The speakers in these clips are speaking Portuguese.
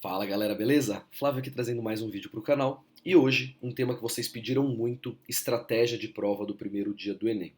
Fala galera, beleza? Flávio aqui trazendo mais um vídeo para o canal e hoje um tema que vocês pediram muito, estratégia de prova do primeiro dia do Enem.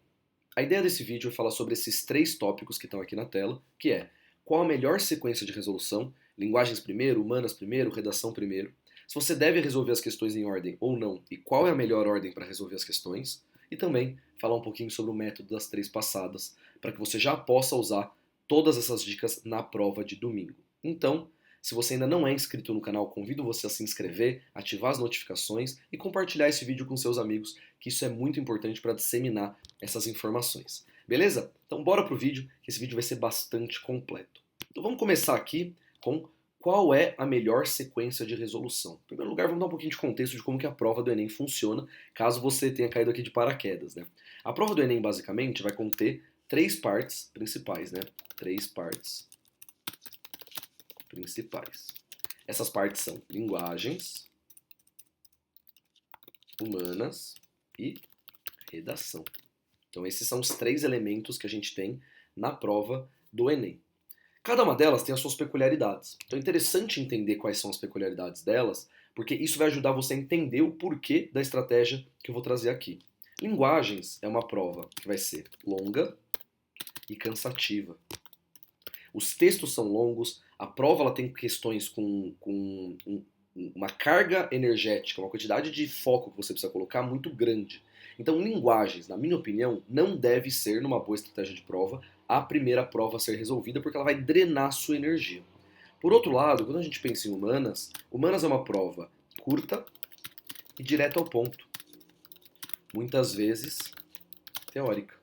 A ideia desse vídeo é falar sobre esses três tópicos que estão aqui na tela, que é qual a melhor sequência de resolução, linguagens primeiro, humanas primeiro, redação primeiro, se você deve resolver as questões em ordem ou não e qual é a melhor ordem para resolver as questões, e também falar um pouquinho sobre o método das três passadas, para que você já possa usar todas essas dicas na prova de domingo. Então, se você ainda não é inscrito no canal, convido você a se inscrever, ativar as notificações e compartilhar esse vídeo com seus amigos, que isso é muito importante para disseminar essas informações. Beleza? Então bora pro vídeo, que esse vídeo vai ser bastante completo. Então vamos começar aqui com qual é a melhor sequência de resolução. Em primeiro lugar, vamos dar um pouquinho de contexto de como que a prova do Enem funciona, caso você tenha caído aqui de paraquedas, né? A prova do Enem, basicamente, vai conter três partes principais, né? Três partes principais. Essas partes são linguagens, humanas e redação. Então esses são os três elementos que a gente tem na prova do Enem. Cada uma delas tem as suas peculiaridades. Então é interessante entender quais são as peculiaridades delas, porque isso vai ajudar você a entender o porquê da estratégia que eu vou trazer aqui. Linguagens é uma prova que vai ser longa e cansativa. Os textos são longos, a prova ela tem questões com uma carga energética, uma quantidade de foco que você precisa colocar muito grande. Então, linguagens, na minha opinião, não deve ser, numa boa estratégia de prova, a primeira prova a ser resolvida, porque ela vai drenar sua energia. Por outro lado, quando a gente pensa em humanas, humanas é uma prova curta e direta ao ponto. Muitas vezes teórica.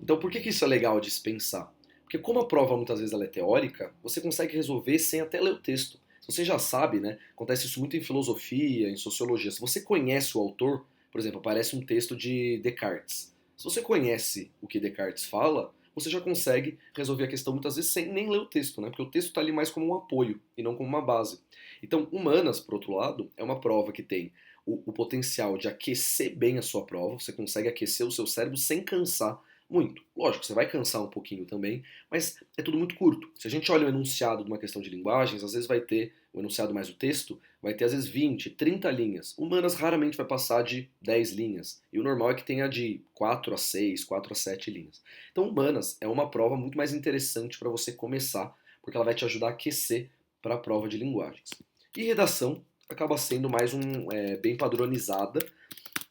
Então, por que isso é legal de se pensar? Porque como a prova muitas vezes ela é teórica, você consegue resolver sem até ler o texto. Você já sabe, né? Acontece isso muito em filosofia, em sociologia. Se você conhece o autor, por exemplo, aparece um texto de Descartes. Se você conhece o que Descartes fala, você já consegue resolver a questão muitas vezes sem nem ler o texto, né? Porque o texto está ali mais como um apoio e não como uma base. Então, humanas, por outro lado, é uma prova que tem o potencial de aquecer bem a sua prova, você consegue aquecer o seu cérebro sem cansar muito. Lógico, você vai cansar um pouquinho também, mas é tudo muito curto. Se a gente olha o enunciado de uma questão de linguagens, às vezes vai ter, o enunciado mais o texto, vai ter às vezes 20, 30 linhas. Humanas raramente vai passar de 10 linhas. E o normal é que tenha de 4 a 6, 4 a 7 linhas. Então, humanas é uma prova muito mais interessante para você começar, porque ela vai te ajudar a aquecer para a prova de linguagens. E redação acaba sendo mais bem padronizada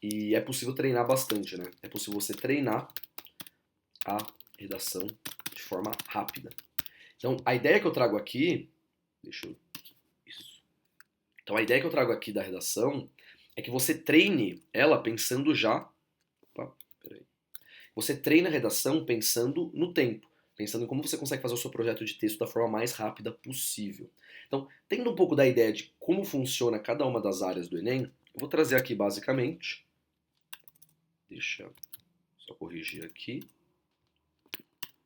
e é possível treinar bastante, né? É possível você treinar a redação de forma rápida. Então, a ideia que eu trago aqui, deixa eu, isso. Então, a ideia que eu trago aqui da redação é que você treine ela pensando já, opa, peraí. Você treina a redação pensando no tempo, pensando em como você consegue fazer o seu projeto de texto da forma mais rápida possível. Então, tendo um pouco da ideia de como funciona cada uma das áreas do Enem, eu vou trazer aqui basicamente, deixa eu só corrigir aqui.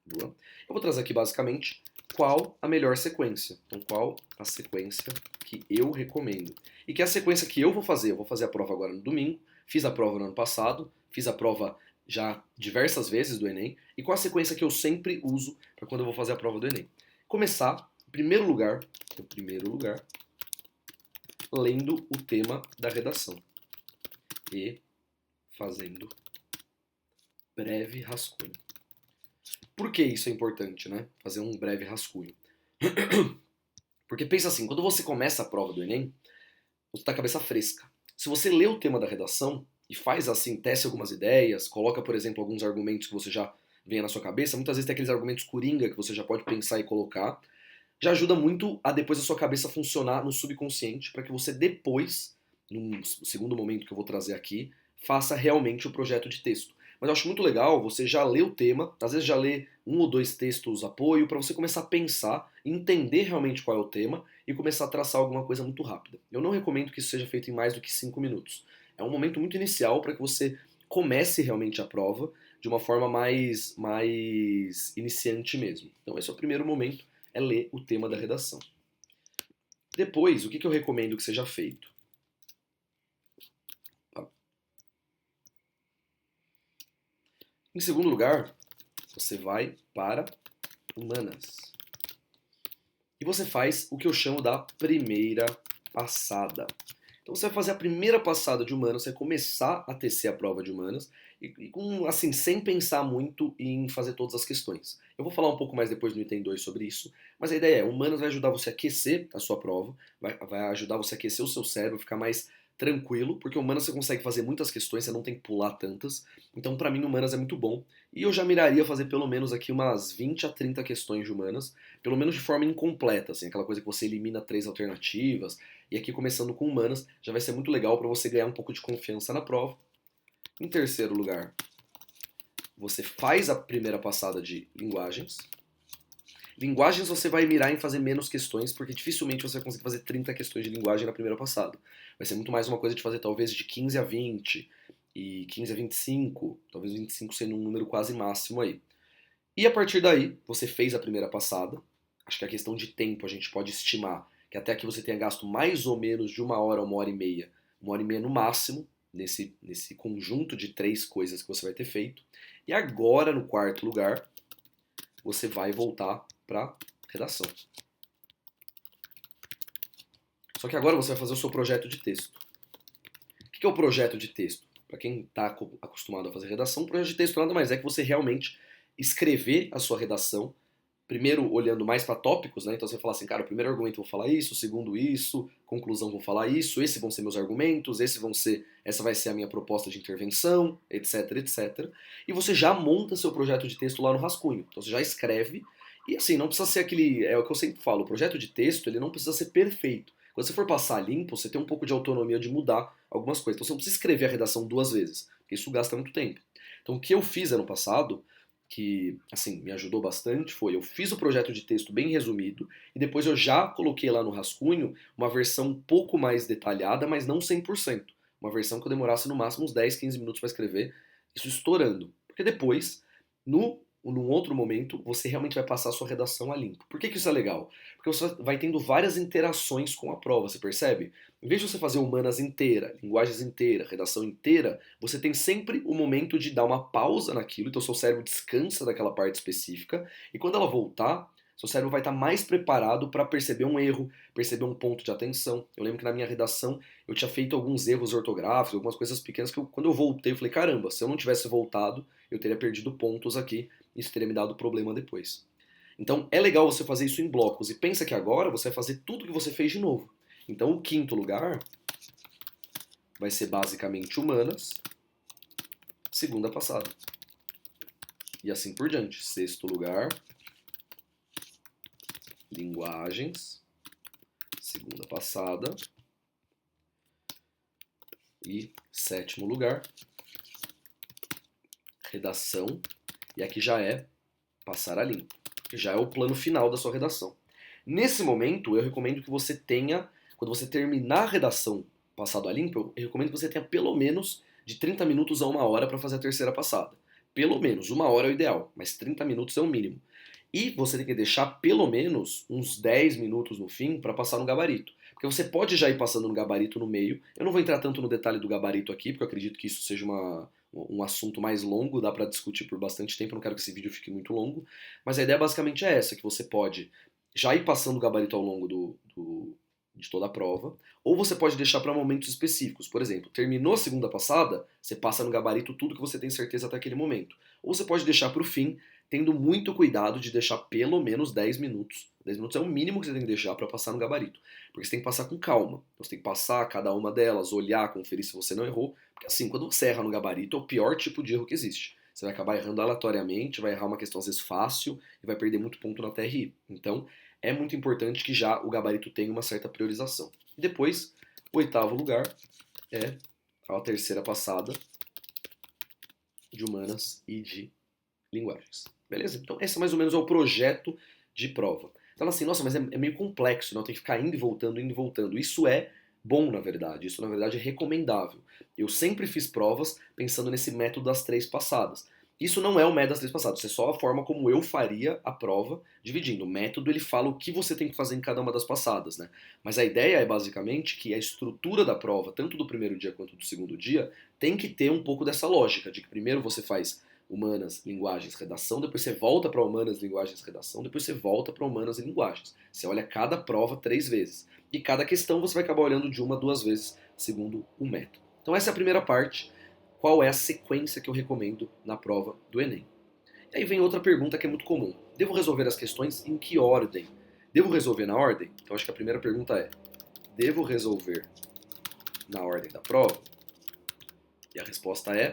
Boa. Eu vou trazer aqui basicamente qual a melhor sequência. Então, qual a sequência que eu recomendo. E que é a sequência que eu vou fazer. Eu vou fazer a prova agora no domingo, fiz a prova no ano passado, fiz a prova já diversas vezes do Enem, e qual a sequência que eu sempre uso para quando eu vou fazer a prova do Enem. Começar, em primeiro lugar, lendo o tema da redação e fazendo breve rascunho. Por que isso é importante, né? Fazer um breve rascunho. Porque pensa assim, quando você começa a prova do Enem, você está com a cabeça fresca. Se você lê o tema da redação e faz assim, tece algumas ideias, coloca, por exemplo, alguns argumentos que você já venha na sua cabeça, muitas vezes tem aqueles argumentos coringa que você já pode pensar e colocar, já ajuda muito a depois a sua cabeça funcionar no subconsciente, para que você depois, num segundo momento que eu vou trazer aqui, faça realmente o projeto de texto. Mas eu acho muito legal você já ler o tema, às vezes já ler um ou dois textos apoio, para você começar a pensar, entender realmente qual é o tema e começar a traçar alguma coisa muito rápida. Eu não recomendo que isso seja feito em mais do que 5 minutos. É um momento muito inicial para que você comece realmente a prova de uma forma mais iniciante mesmo. Então esse é o primeiro momento, é ler o tema da redação. Depois, o que eu recomendo que seja feito? Em segundo lugar, você vai para humanas. e você faz o que eu chamo da primeira passada. Então você vai fazer a primeira passada de humanas, você vai começar a tecer a prova de humanas, e com, assim, sem pensar muito em fazer todas as questões. Eu vou falar um pouco mais depois no item 2 sobre isso, mas a ideia é, humanas vai ajudar você a aquecer a sua prova, vai ajudar você a aquecer o seu cérebro, ficar mais tranquilo, porque humanas você consegue fazer muitas questões, você não tem que pular tantas, então pra mim humanas é muito bom, e eu já miraria fazer pelo menos aqui umas 20 a 30 questões de humanas, pelo menos de forma incompleta, assim, aquela coisa que você elimina 3 alternativas, e aqui começando com humanas, já vai ser muito legal para você ganhar um pouco de confiança na prova. Em terceiro lugar, você faz a primeira passada de linguagens. Linguagens você vai mirar em fazer menos questões, porque dificilmente você vai conseguir fazer 30 questões de linguagem na primeira passada. Vai ser muito mais uma coisa de fazer talvez de 15 a 20 e 15 a 25, talvez 25 sendo um número quase máximo aí. E a partir daí, você fez a primeira passada. Acho que a questão de tempo a gente pode estimar que até que você tenha gasto mais ou menos de 1 hora e meia no máximo, nesse conjunto de 3 coisas que você vai ter feito. E agora, no quarto lugar, você vai voltar para redação. Só que agora você vai fazer o seu projeto de texto. O que é o projeto de texto? Para quem está acostumado a fazer redação, o projeto de texto nada mais é que você realmente escrever a sua redação, primeiro olhando mais para tópicos, né? Então você fala assim, cara, o primeiro argumento eu vou falar isso, o segundo isso, conclusão vou falar isso, esses vão ser meus argumentos, essa vai ser a minha proposta de intervenção, etc, etc. E você já monta seu projeto de texto lá no rascunho. Então você já escreve e assim, não precisa ser aquele, é o que eu sempre falo, o projeto de texto, ele não precisa ser perfeito. Quando você for passar limpo, você tem um pouco de autonomia de mudar algumas coisas. Então você não precisa escrever a redação 2 vezes, porque isso gasta muito tempo. Então o que eu fiz ano passado, que assim me ajudou bastante, foi eu fiz o projeto de texto bem resumido e depois eu já coloquei lá no rascunho uma versão um pouco mais detalhada, mas não 100%. Uma versão que eu demorasse no máximo uns 10, 15 minutos para escrever, isso estourando. Porque depois, num outro momento, você realmente vai passar a sua redação a limpo. Por que isso é legal? Porque você vai tendo várias interações com a prova, você percebe? Em vez de você fazer humanas inteira, linguagens inteira, redação inteira, você tem sempre o momento de dar uma pausa naquilo, então seu cérebro descansa daquela parte específica, e quando ela voltar, seu cérebro vai estar mais preparado para perceber um erro, perceber um ponto de atenção. Eu lembro que na minha redação eu tinha feito alguns erros ortográficos, algumas coisas pequenas que quando eu voltei eu falei, caramba, se eu não tivesse voltado, eu teria perdido pontos aqui, isso teria me dado problema depois. Então é legal você fazer isso em blocos, e pensa que agora você vai fazer tudo que você fez de novo. Então o quinto lugar vai ser basicamente humanas, segunda passada. E assim por diante. Sexto lugar, linguagens, segunda passada. E sétimo lugar, redação. E aqui já é passar a limpo, que já é o plano final da sua redação. Nesse momento, eu recomendo que você tenha, quando você terminar a redação passado a limpo, eu recomendo que você tenha pelo menos de 30 minutos a 1 hora para fazer a terceira passada. Pelo menos, 1 hora é o ideal, mas 30 minutos é o mínimo. E você tem que deixar pelo menos uns 10 minutos no fim para passar no gabarito. Porque você pode já ir passando no gabarito no meio. Eu não vou entrar tanto no detalhe do gabarito aqui, porque eu acredito que isso seja um assunto mais longo, dá para discutir por bastante tempo, eu não quero que esse vídeo fique muito longo. Mas a ideia basicamente é essa, que você pode já ir passando o gabarito ao longo de toda a prova, ou você pode deixar para momentos específicos. Por exemplo, terminou a segunda passada, você passa no gabarito tudo que você tem certeza até aquele momento. Ou você pode deixar para o fim, tendo muito cuidado de deixar pelo menos 10 minutos. 10 minutos é o mínimo que você tem que deixar para passar no gabarito. Porque você tem que passar com calma. Você tem que passar cada uma delas, olhar, conferir se você não errou. Porque assim, quando você erra no gabarito, é o pior tipo de erro que existe. Você vai acabar errando aleatoriamente, vai errar uma questão às vezes fácil e vai perder muito ponto na TRI. Então, é muito importante que já o gabarito tenha uma certa priorização. E depois, o oitavo lugar é a terceira passada de humanas e de linguagens. Beleza? Então, esse mais ou menos é o projeto de prova. Então, assim, nossa, mas é meio complexo, né? Eu tenho que ficar indo e voltando, indo e voltando. Isso é bom, na verdade. Isso, na verdade, é recomendável. Eu sempre fiz provas pensando nesse método das 3 passadas. Isso não é o método das 3 passadas, isso é só a forma como eu faria a prova, dividindo. O método, ele fala o que você tem que fazer em cada uma das passadas, né? Mas a ideia é, basicamente, que a estrutura da prova, tanto do primeiro dia quanto do segundo dia, tem que ter um pouco dessa lógica, de que primeiro você faz humanas, linguagens, redação, depois você volta para humanas, linguagens, redação, depois você volta para humanas e linguagens. Você olha cada prova 3 vezes. E cada questão você vai acabar olhando de 1 a 2 vezes, segundo o método. Então essa é a primeira parte. Qual é a sequência que eu recomendo na prova do Enem? E aí vem outra pergunta que é muito comum. Devo resolver as questões em que ordem? Devo resolver na ordem? Então acho que a primeira pergunta é: devo resolver na ordem da prova? E a resposta é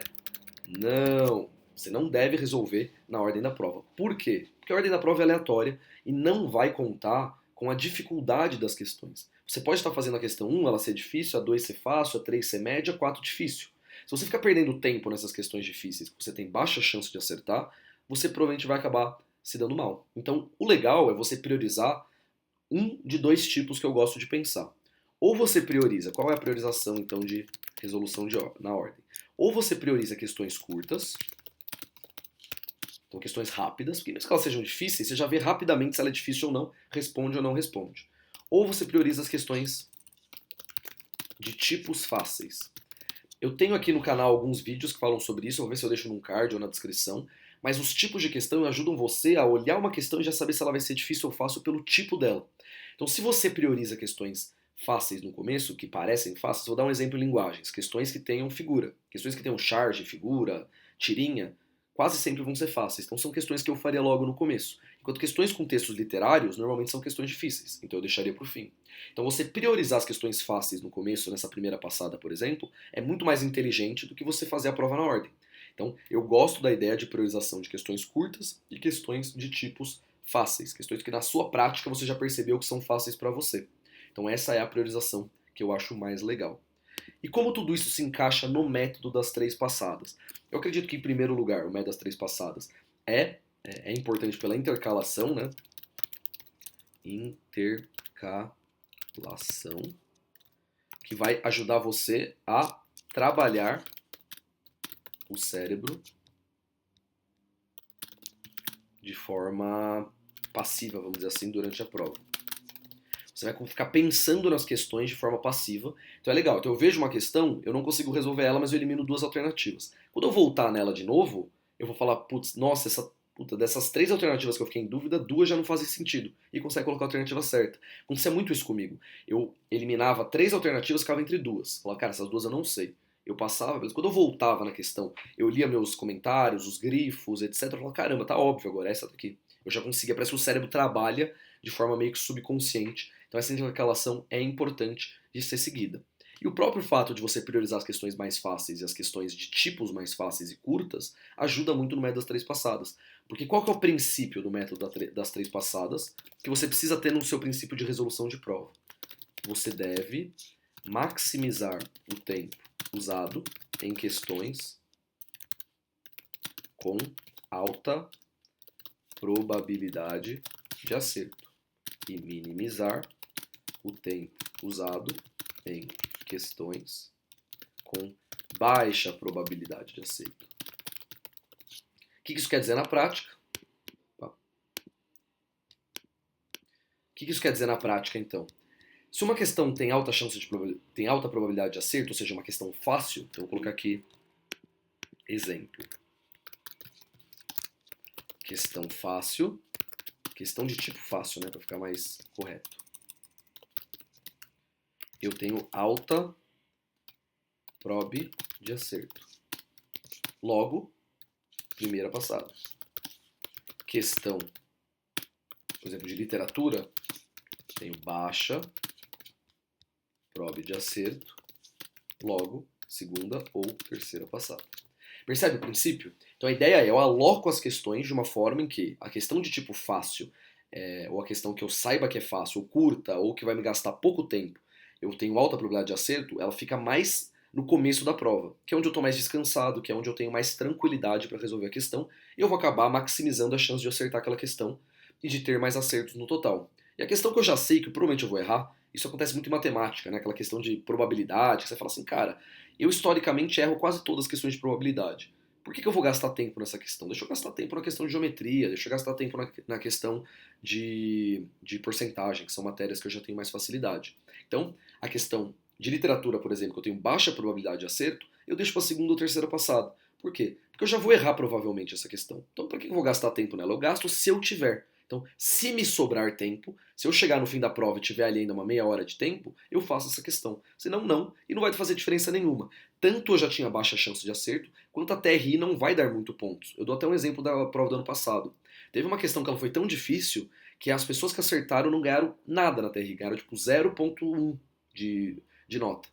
não. Você não deve resolver na ordem da prova. Por quê? Porque a ordem da prova é aleatória e não vai contar com a dificuldade das questões. Você pode estar fazendo a questão 1, ela ser difícil, a 2 ser fácil, a 3 ser média, a 4 difícil. Se você ficar perdendo tempo nessas questões difíceis, que você tem baixa chance de acertar, você provavelmente vai acabar se dando mal. Então, o legal é você priorizar um de 2 tipos que eu gosto de pensar. Ou você prioriza, qual é a priorização então de resolução na ordem? Ou você prioriza questões curtas, então questões rápidas, porque mesmo que elas sejam difíceis, você já vê rapidamente se ela é difícil ou não responde. Ou você prioriza as questões de tipos fáceis. Eu tenho aqui no canal alguns vídeos que falam sobre isso, vou ver se eu deixo num card ou na descrição, mas os tipos de questão ajudam você a olhar uma questão e já saber se ela vai ser difícil ou fácil pelo tipo dela. Então se você prioriza questões fáceis no começo, que parecem fáceis, vou dar um exemplo em linguagens, questões que tenham figura, questões que tenham charge, figura, tirinha, quase sempre vão ser fáceis. Então são questões que eu faria logo no começo. Enquanto questões com textos literários normalmente são questões difíceis, então eu deixaria para o fim. Então você priorizar as questões fáceis no começo, nessa primeira passada, por exemplo, é muito mais inteligente do que você fazer a prova na ordem. Então eu gosto da ideia de priorização de questões curtas e questões de tipos fáceis, questões que na sua prática você já percebeu que são fáceis para você. Então essa é a priorização que eu acho mais legal. E como tudo isso se encaixa no método das 3 passadas? Eu acredito que, em primeiro lugar, o método das 3 passadas é importante pela intercalação, né? Intercalação, que vai ajudar você a trabalhar o cérebro de forma passiva, vamos dizer assim, durante a prova. Você vai ficar pensando nas questões de forma passiva. Então é legal. Então eu vejo uma questão, eu não consigo resolver ela, mas eu elimino 2 alternativas. Quando eu voltar nela de novo, eu vou falar, putz, nossa, dessas 3 alternativas que eu fiquei em dúvida, 2 já não fazem sentido. E consegue colocar a alternativa certa. Acontecia muito isso comigo. Eu eliminava 3 alternativas, ficava entre 2. Falava, cara, essas 2 eu não sei. Eu passava, mas quando eu voltava na questão, eu lia meus comentários, os grifos, etc. Eu falava, caramba, tá óbvio agora, essa daqui. Eu já conseguia, parece que o cérebro trabalha de forma meio que subconsciente. Então essa intercalação é importante de ser seguida. E o próprio fato de você priorizar as questões mais fáceis e as questões de tipos mais fáceis e curtas ajuda muito no método das 3 passadas. Porque qual que é o princípio do método das 3 passadas que você precisa ter no seu princípio de resolução de prova? Você deve maximizar o tempo usado em questões com alta probabilidade de acerto e minimizar o tempo usado em questões com baixa probabilidade de acerto. O que isso quer dizer na prática? O que isso quer dizer na prática, então? Se uma questão tem alta probabilidade de acerto, ou seja, uma questão fácil, então eu vou colocar aqui exemplo. Questão fácil, questão de tipo fácil, né, para ficar mais correto. Eu tenho alta prob de acerto. Logo, primeira passada. Questão, por exemplo, de literatura, tenho baixa prob de acerto. Logo, segunda ou terceira passada. Percebe o princípio? Então a ideia é, eu aloco as questões de uma forma em que a questão de tipo fácil, ou a questão que eu saiba que é fácil, ou curta, ou que vai me gastar pouco tempo, eu tenho alta probabilidade de acerto, ela fica mais no começo da prova, que é onde eu estou mais descansado, que é onde eu tenho mais tranquilidade para resolver a questão, e eu vou acabar maximizando a chance de eu acertar aquela questão e de ter mais acertos no total. E a questão que eu já sei que provavelmente eu vou errar, isso acontece muito em matemática, né? Aquela questão de probabilidade, que você fala assim, cara, eu historicamente erro quase todas as questões de probabilidade. Por que eu vou gastar tempo nessa questão? Deixa eu gastar tempo na questão de geometria, deixa eu gastar tempo na questão de porcentagem, que são matérias que eu já tenho mais facilidade. Então, a questão de literatura, por exemplo, que eu tenho baixa probabilidade de acerto, eu deixo para a segunda ou terceira passada. Por quê? Porque eu já vou errar provavelmente essa questão. Então, para que eu vou gastar tempo nela? Eu gasto se eu tiver. Então, se me sobrar tempo, se eu chegar no fim da prova e tiver ali ainda uma meia hora de tempo, eu faço essa questão. Senão, não, e não vai fazer diferença nenhuma. Tanto eu já tinha baixa chance de acerto, quanto a TRI não vai dar muito pontos. Eu dou até um exemplo da prova do ano passado. Teve uma questão que ela foi tão difícil que as pessoas que acertaram não ganharam nada na TRI, ganharam tipo 0,1 de nota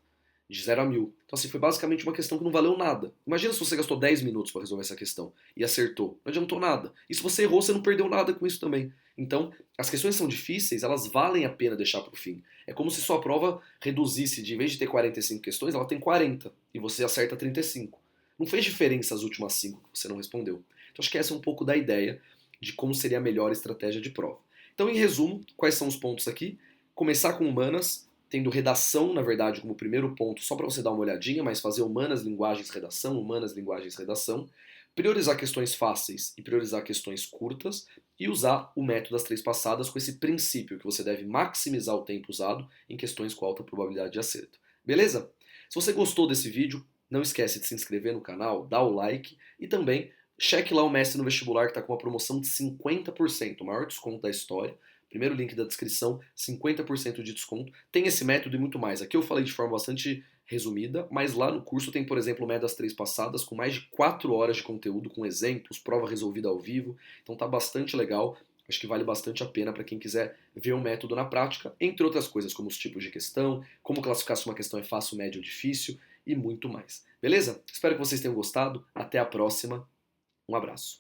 de 0 a 1000. Então, assim, foi basicamente uma questão que não valeu nada. Imagina se você gastou 10 minutos para resolver essa questão e acertou. Não adiantou nada. E se você errou, você não perdeu nada com isso também. Então, as questões são difíceis, elas valem a pena deixar para o fim. É como se sua prova reduzisse, de em vez de ter 45 questões, ela tem 40 e você acerta 35. Não fez diferença as últimas 5 que você não respondeu. Então, acho que essa é um pouco da ideia de como seria a melhor estratégia de prova. Então, em resumo, quais são os pontos aqui? Começar com humanas, tendo redação, na verdade, como primeiro ponto, só para você dar uma olhadinha, mas fazer humanas, linguagens, redação, priorizar questões fáceis e priorizar questões curtas, e usar o método das 3 passadas com esse princípio que você deve maximizar o tempo usado em questões com alta probabilidade de acerto. Beleza? Se você gostou desse vídeo, não esquece de se inscrever no canal, dar o like e também cheque lá o Mestre no Vestibular que está com uma promoção de 50%, o maior desconto da história. Primeiro link da descrição, 50% de desconto. Tem esse método e muito mais. Aqui eu falei de forma bastante resumida, mas lá no curso tem, por exemplo, o método das 3 passadas, com mais de 4 horas de conteúdo, com exemplos, prova resolvida ao vivo. Então tá bastante legal. Acho que vale bastante a pena para quem quiser ver o método na prática, entre outras coisas, como os tipos de questão, como classificar se uma questão é fácil, média ou difícil e muito mais. Beleza? Espero que vocês tenham gostado. Até a próxima. Um abraço.